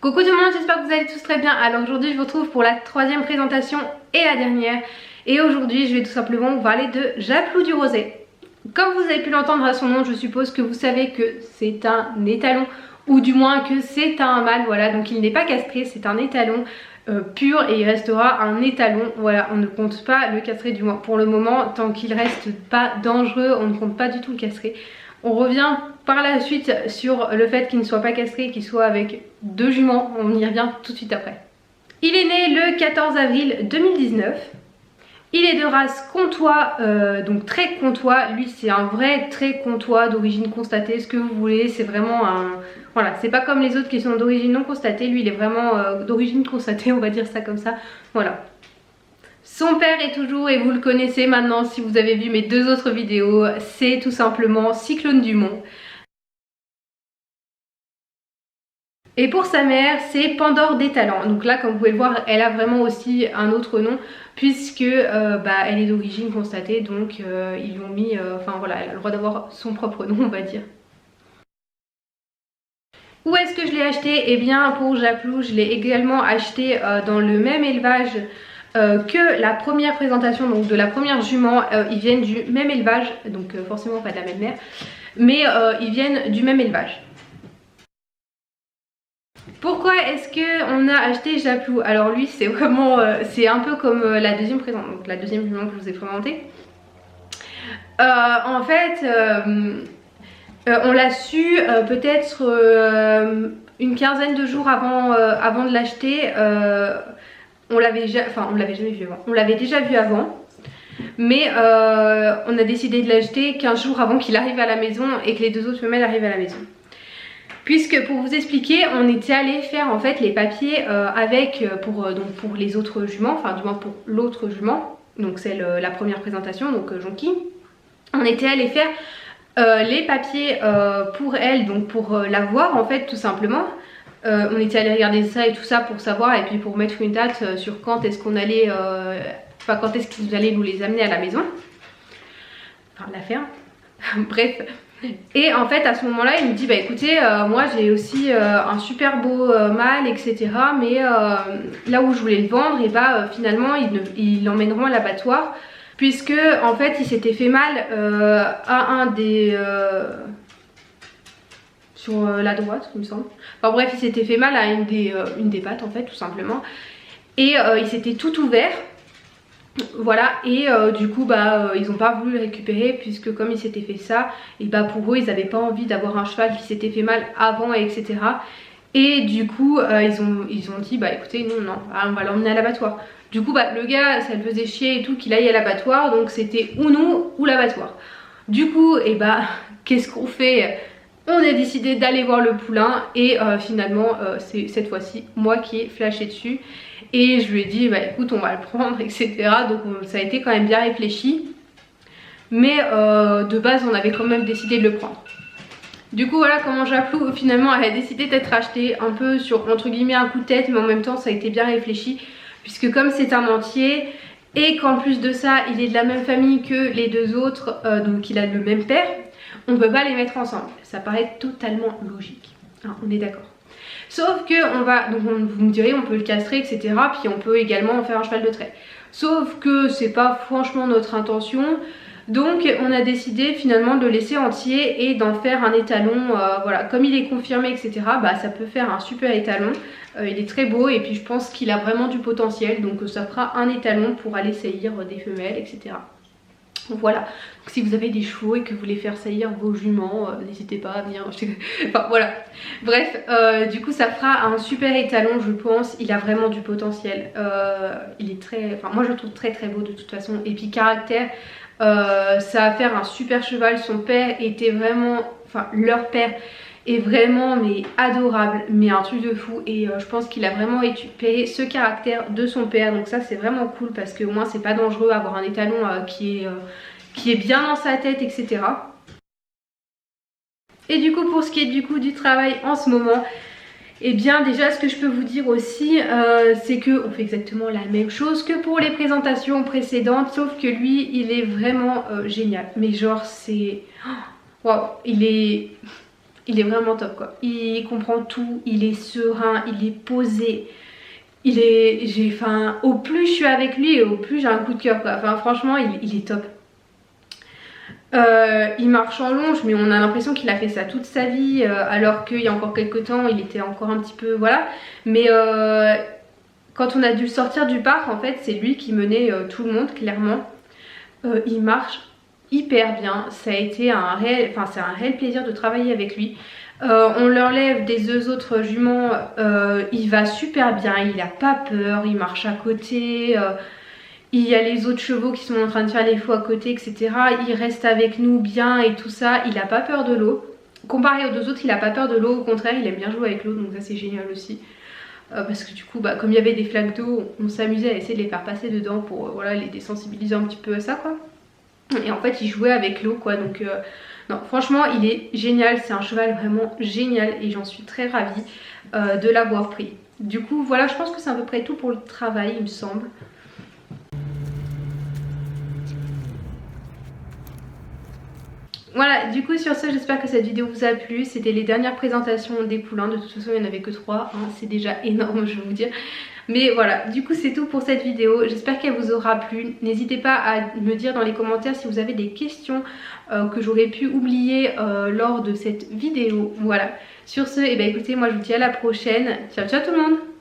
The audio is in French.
Coucou tout le monde, j'espère que vous allez tous très bien. Alors aujourd'hui je vous retrouve pour la troisième présentation et la dernière. Et aujourd'hui je vais tout simplement vous parler de Japlou du Rosé. Comme vous avez pu l'entendre à son nom, je suppose que vous savez que c'est un étalon, ou du moins que c'est un mâle, voilà. Donc il n'est pas castré, c'est un étalon pur et il restera un étalon. Voilà, on ne compte pas le castrer du moins pour le moment, tant qu'il reste pas dangereux, on ne compte pas du tout le castrer. On revient par la suite sur le fait qu'il ne soit pas castré, qu'il soit avec deux juments, on y revient tout de suite après. Il est né le 14 avril 2019. Il est de race comtois, donc très comtois. Lui c'est un vrai très comtois d'origine constatée, ce que vous voulez, c'est vraiment un... Voilà, c'est pas comme les autres qui sont d'origine non constatée, lui il est vraiment d'origine constatée, on va dire ça comme ça, voilà. Son père est toujours, et vous le connaissez maintenant si vous avez vu mes deux autres vidéos, c'est tout simplement Cyclone Dumont. Et pour sa mère, c'est Pandore des Talents. Donc là, comme vous pouvez le voir, elle a vraiment aussi un autre nom, puisque elle est d'origine constatée, donc ils lui ont mis, enfin voilà, elle a le droit d'avoir son propre nom, on va dire. Où est-ce que je l'ai acheté? Eh bien pour Japlou, je l'ai également acheté dans le même élevage que la première présentation, donc de la première jument. Ils viennent du même élevage, donc forcément pas de la même mère, mais ils viennent du même élevage. Pourquoi est-ce qu'on a acheté Japlou? Alors lui c'est vraiment, c'est un peu comme la deuxième présentation, donc la deuxième jument que je vous ai présentée. En fait, on l'a su peut-être une quinzaine de jours avant de l'acheter. On l'avait jamais vu avant. On l'avait déjà vu avant. Mais on a décidé de l'acheter 15 jours avant qu'il arrive à la maison et que les deux autres femelles arrivent à la maison. Puisque pour vous expliquer, on était allé faire en fait les papiers pour les autres juments, enfin du moins pour l'autre jument, donc c'est la première présentation, donc Jonky. On était allé faire les papiers pour elle, donc pour la voir en fait tout simplement. On était allé regarder ça et tout ça pour savoir et puis pour mettre une date sur quand est-ce qu'on allait, quand est-ce qu'ils allaient nous les amener à la maison, enfin la ferme, bref. Et en fait à ce moment là il me dit bah écoutez moi j'ai aussi un super beau mâle etc, mais là où je voulais le vendre et finalement ils l'emmèneront à l'abattoir, puisque en fait il s'était fait mal à un des... sur la droite il me semble, enfin bref il s'était fait mal à une des pattes en fait tout simplement, et il s'était tout ouvert. Voilà, et du coup ils n'ont pas voulu le récupérer, puisque comme il s'était fait ça, et pour eux ils n'avaient pas envie d'avoir un cheval qui s'était fait mal avant, etc. Et du coup ils ont dit bah écoutez non, on va l'emmener à l'abattoir. Du coup le gars ça le faisait chier et tout qu'il aille à l'abattoir, donc c'était ou nous ou l'abattoir. Du coup qu'est-ce qu'on fait? On a décidé d'aller voir le poulain et finalement c'est cette fois-ci moi qui ai flashé dessus. Et je lui ai dit bah écoute on va le prendre etc. Donc ça a été quand même bien réfléchi. Mais de base on avait quand même décidé de le prendre. Du coup voilà comment Japlou finalement elle a décidé d'être achetée un peu sur entre guillemets un coup de tête. Mais en même temps ça a été bien réfléchi, puisque comme c'est un entier et qu'en plus de ça il est de la même famille que les deux autres, donc il a le même père, on ne peut pas les mettre ensemble. Ça paraît totalement logique, hein, on est d'accord. Sauf que vous me direz on peut le castrer etc, puis on peut également en faire un cheval de trait. Sauf que c'est pas franchement notre intention. Donc on a décidé finalement de le laisser entier et d'en faire un étalon, voilà, comme il est confirmé etc, ça peut faire un super étalon. Il est très beau et puis je pense qu'il a vraiment du potentiel, donc ça fera un étalon pour aller saillir des femelles etc. Voilà, donc si vous avez des chevaux et que vous voulez faire saillir vos juments, n'hésitez pas à venir. Enfin voilà, bref, du coup ça fera un super étalon je pense. Il a vraiment du potentiel, il est très, enfin moi je le trouve très très beau de toute façon. Et puis caractère, ça va faire un super cheval. Son père était vraiment, enfin leur père est vraiment mais adorable, mais un truc de fou. Et je pense qu'il a vraiment récupéré ce caractère de son père, donc ça c'est vraiment cool, parce que au moins c'est pas dangereux avoir un étalon qui est bien dans sa tête etc. Et du coup pour ce qui est du travail en ce moment, et bien déjà ce que je peux vous dire aussi c'est que on fait exactement la même chose que pour les présentations précédentes, sauf que lui il est vraiment génial. Mais genre c'est... Waouh, il est... il est vraiment top quoi. Il comprend tout, il est serein, il est posé. Il est, enfin, au plus je suis avec lui, au plus j'ai un coup de cœur quoi. Enfin franchement, il est top. Il marche en longe, mais on a l'impression qu'il a fait ça toute sa vie, alors qu'il y a encore quelques temps, il était encore un petit peu, voilà. Mais quand on a dû sortir du parc, en fait, c'est lui qui menait tout le monde, clairement. Il marche hyper bien. Ça a été un réel, enfin, c'est un réel plaisir de travailler avec lui. On l'enlève des deux autres juments, il va super bien, il a pas peur, il marche à côté. Il y a les autres chevaux qui sont en train de faire les faux à côté, etc. Il reste avec nous bien et tout ça. Il a pas peur de l'eau. Comparé aux deux autres, il a pas peur de l'eau. Au contraire, il aime bien jouer avec l'eau, donc ça c'est génial aussi. Parce que du coup, bah, comme il y avait des flaques d'eau, on s'amusait à essayer de les faire passer dedans pour voilà, les désensibiliser un petit peu à ça quoi. Et en fait, il jouait avec l'eau quoi. Donc non, franchement, il est génial. C'est un cheval vraiment génial et j'en suis très ravie de l'avoir pris. Du coup, voilà, je pense que c'est à peu près tout pour le travail, il me semble. Voilà, du coup sur ce j'espère que cette vidéo vous a plu. C'était les dernières présentations des poulains. De toute façon il n'y en avait que 3 hein. C'est déjà énorme je vais vous dire. Mais voilà, du coup c'est tout pour cette vidéo. J'espère qu'elle vous aura plu. N'hésitez pas à me dire dans les commentaires si vous avez des questions que j'aurais pu oublier lors de cette vidéo. Voilà, sur ce, et ben écoutez, moi je vous dis à la prochaine. Ciao ciao tout le monde.